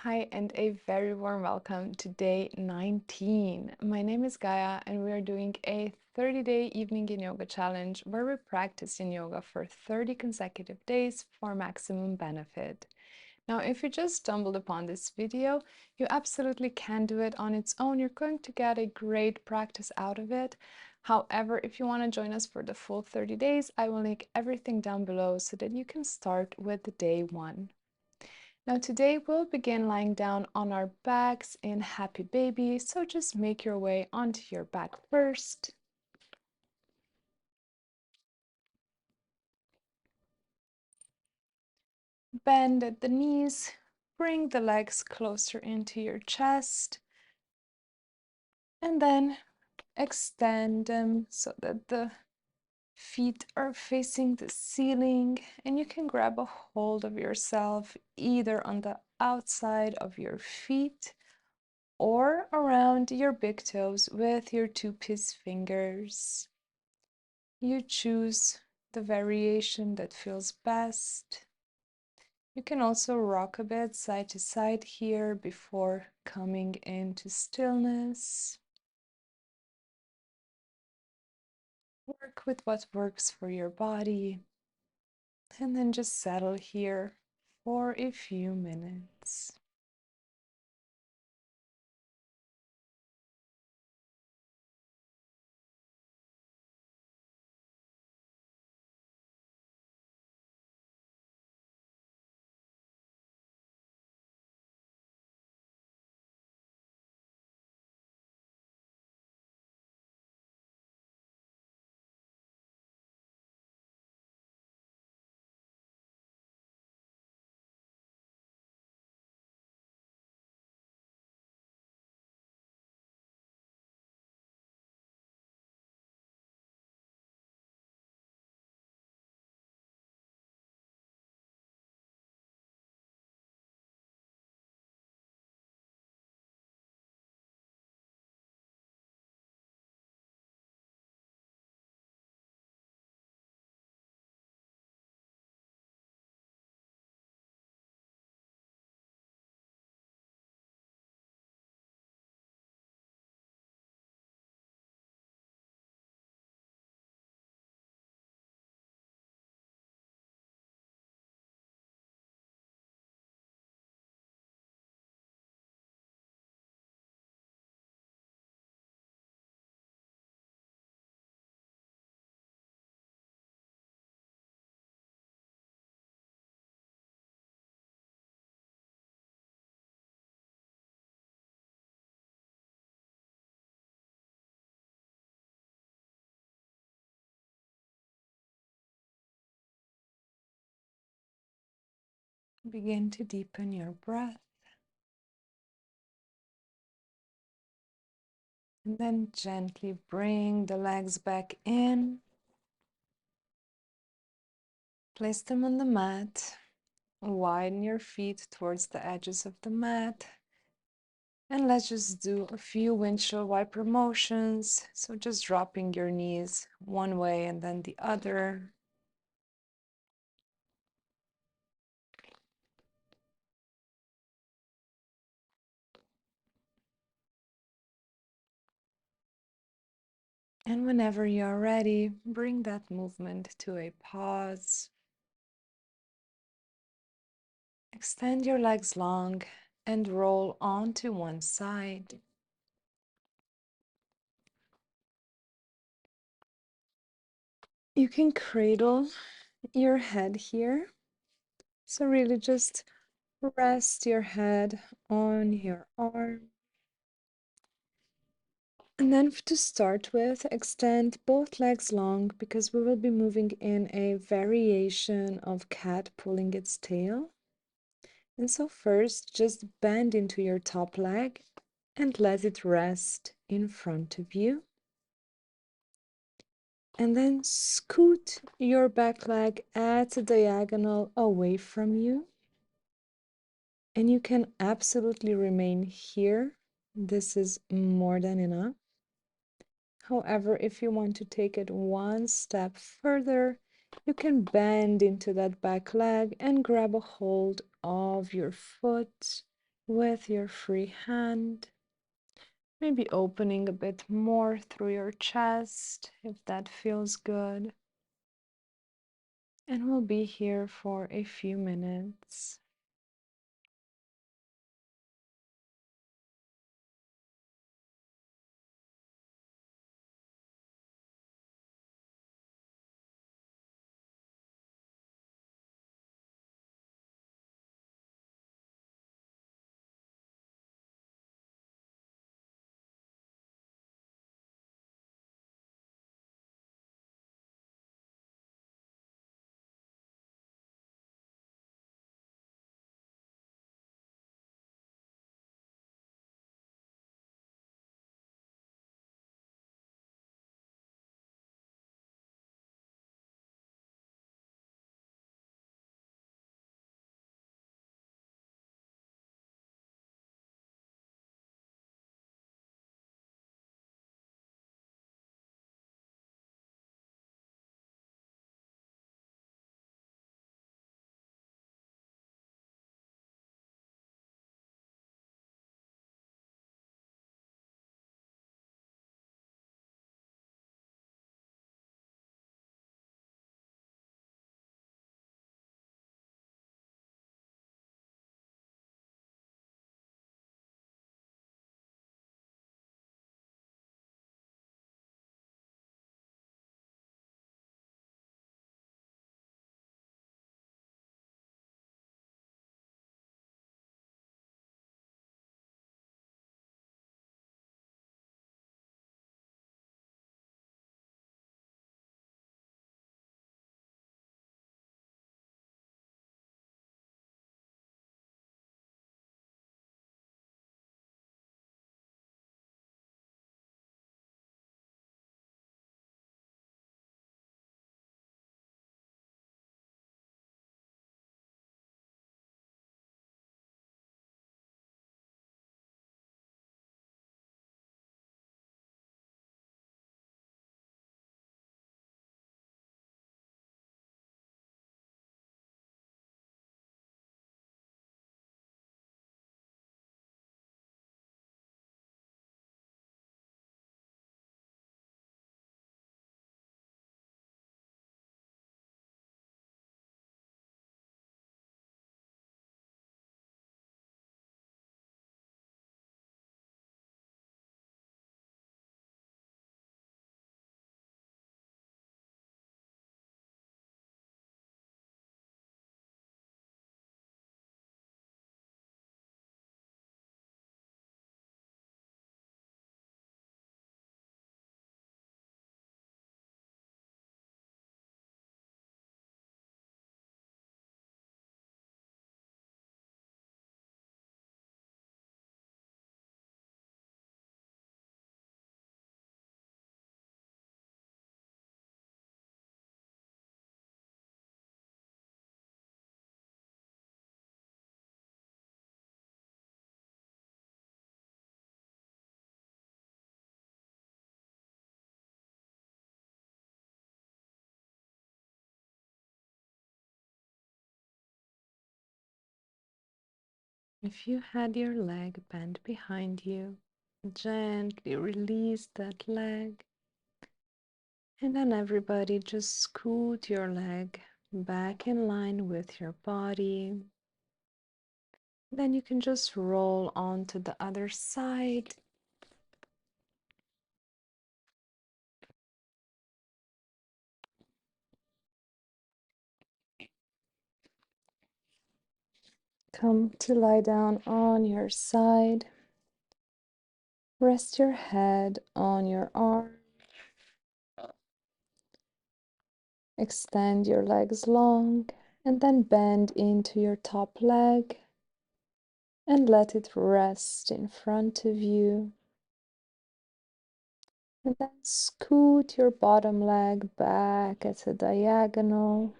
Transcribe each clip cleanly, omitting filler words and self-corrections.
Hi, and a very warm welcome to day 19. My name is Gaia, and we are doing a 30-day evening Yin Yoga challenge where we practice Yin Yoga for 30 consecutive days for maximum benefit. Now, if you just stumbled upon this video, you absolutely can do it on its own. You're going to get a great practice out of it. However, if you want to join us for the full 30 days, I will link everything down below so that you can start with day one. Now today we'll begin lying down on our backs in Happy Baby, so just make your way onto your back first. Bend at the knees, bring the legs closer into your chest, and then extend them so that the feet are facing the ceiling, and you can grab a hold of yourself either on the outside of your feet or around your big toes with your two-piece fingers. You choose the variation that feels best. You can also rock a bit side to side here before coming into stillness. Work with what works for your body, and then just settle here for a few minutes. Begin to deepen your breath. And then gently bring the legs back in. Place them on the mat. Widen your feet towards the edges of the mat. And let's just do a few windshield wiper motions. So just dropping your knees one way and then the other. And whenever you're ready, bring that movement to a pause. Extend your legs long and roll onto one side. You can cradle your head here. So really just rest your head on your arm. And then to start with, extend both legs long because we will be moving in a variation of cat pulling its tail. And so first, just bend into your top leg and let it rest in front of you. And then scoot your back leg at a diagonal away from you. And you can absolutely remain here. This is more than enough. However, if you want to take it one step further, you can bend into that back leg and grab a hold of your foot with your free hand. Maybe opening a bit more through your chest if that feels good. And we'll be here for a few minutes. If you had your leg bent behind you, gently release that leg. And then everybody just scoot your leg back in line with your body. Then you can just roll onto the other side. Come to lie down on your side. Rest your head on your arm. Extend your legs long and then bend into your top leg and let it rest in front of you. And then scoot your bottom leg back at a diagonal.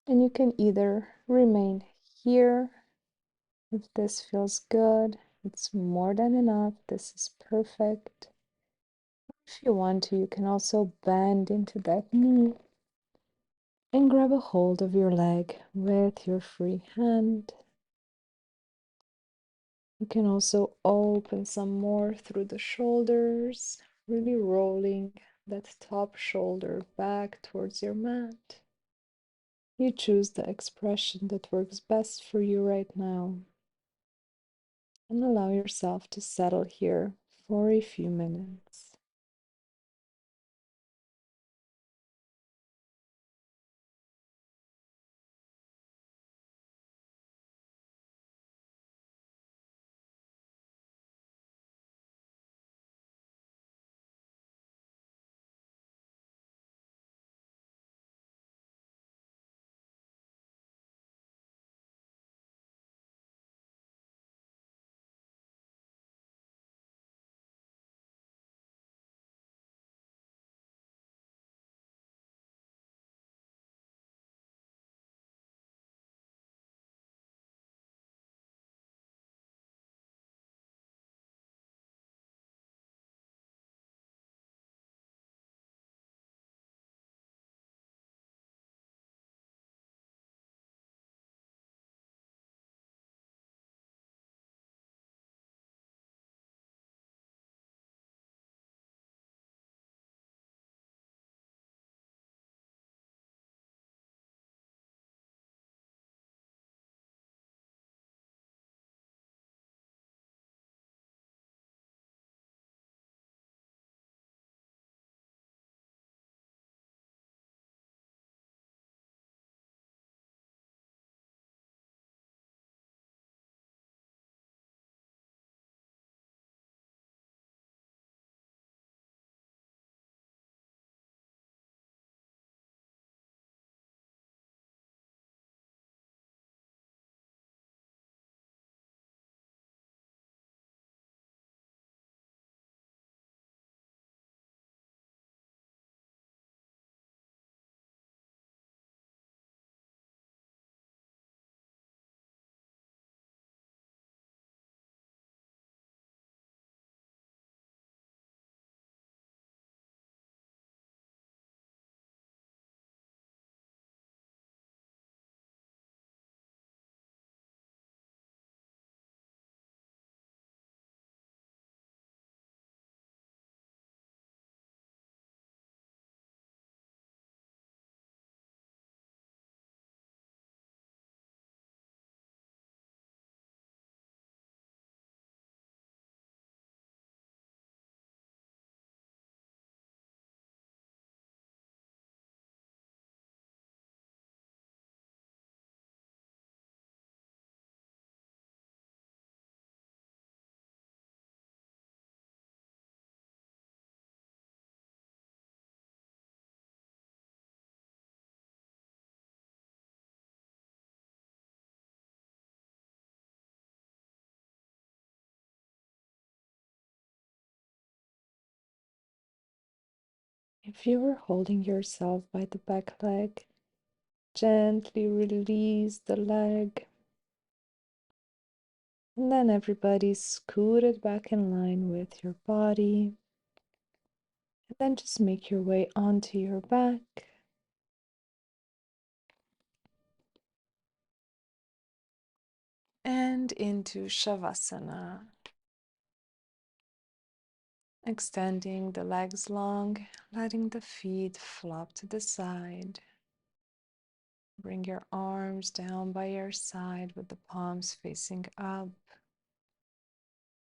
And you can either remain here if this feels good. It's more than enough. This is perfect. If you want to, you can also bend into that knee. And grab a hold of your leg with your free hand. You can also open some more through the shoulders, really rolling that top shoulder back towards your mat. You choose the expression that works best for you right now and allow yourself to settle here for a few minutes. If you are holding yourself by the back leg, gently release the leg. And then everybody scoot it back in line with your body. And then just make your way onto your back. And into Shavasana. Extending the legs long, letting the feet flop to the side. Bring your arms down by your side with the palms facing up.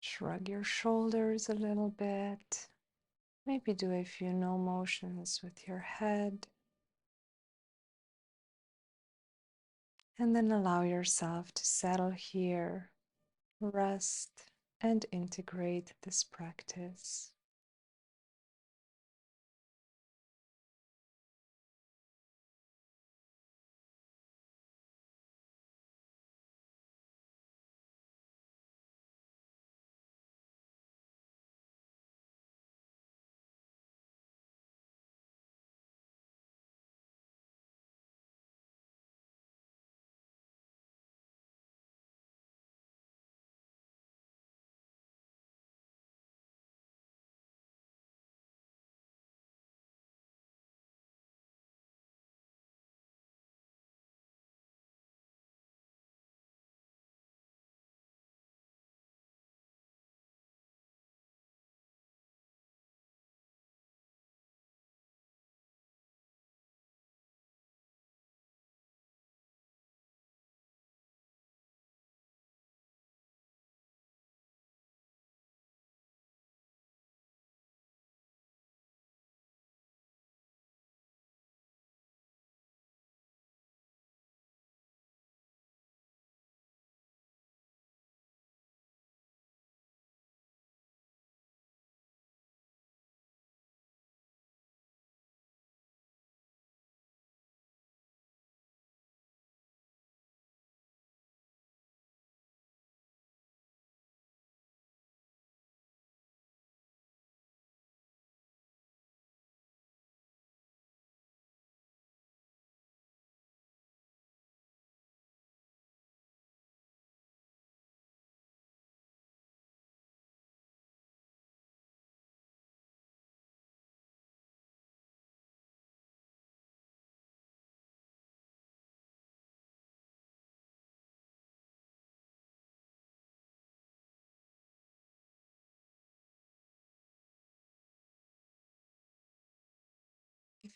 Shrug your shoulders a little bit. Maybe do a few no motions with your head. And then allow yourself to settle here, rest, and integrate this practice.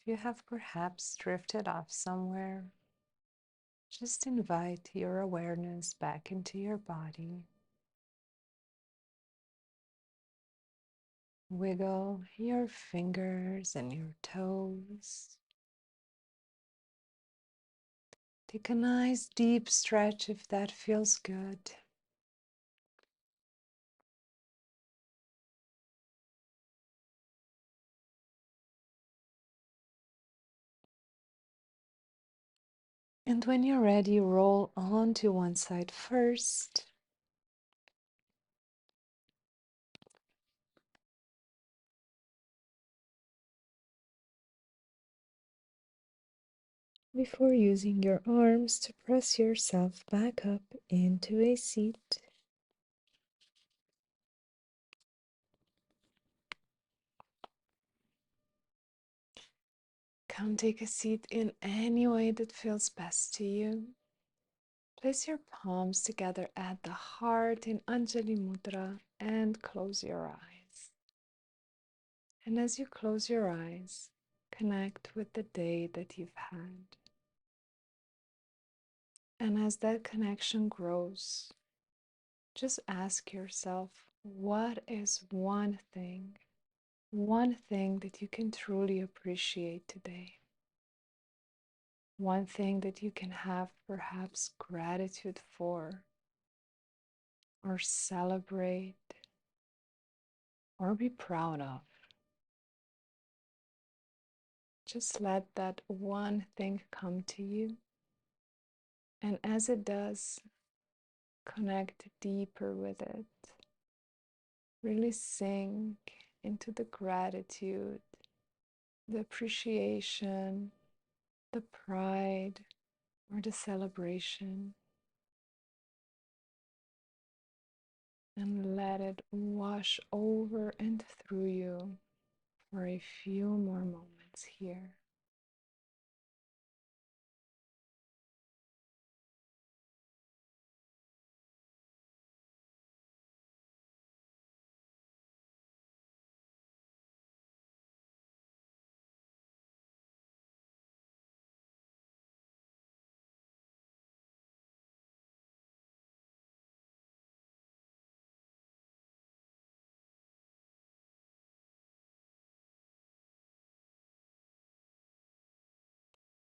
you have perhaps drifted off somewhere, just invite your awareness back into your body. Wiggle your fingers and your toes. Take a nice deep stretch if that feels good. And when you're ready, roll onto one side first. Before using your arms to press yourself back up into a seat. Come take a seat in any way that feels best to you. Place your palms together at the heart in Anjali Mudra and close your eyes. And as you close your eyes, connect with the day that you've had. And as that connection grows, just ask yourself, what is one thing that you can truly appreciate today? One thing that you can have perhaps gratitude for, or celebrate, or be proud of. Just let that one thing come to you. And as it does, connect deeper with it. Really sink into the gratitude, the appreciation, the pride, or the celebration. And let it wash over and through you for a few more moments here.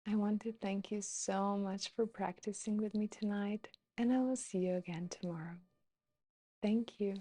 I want to thank you so much for practicing with me tonight, and I will see you again tomorrow. Thank you.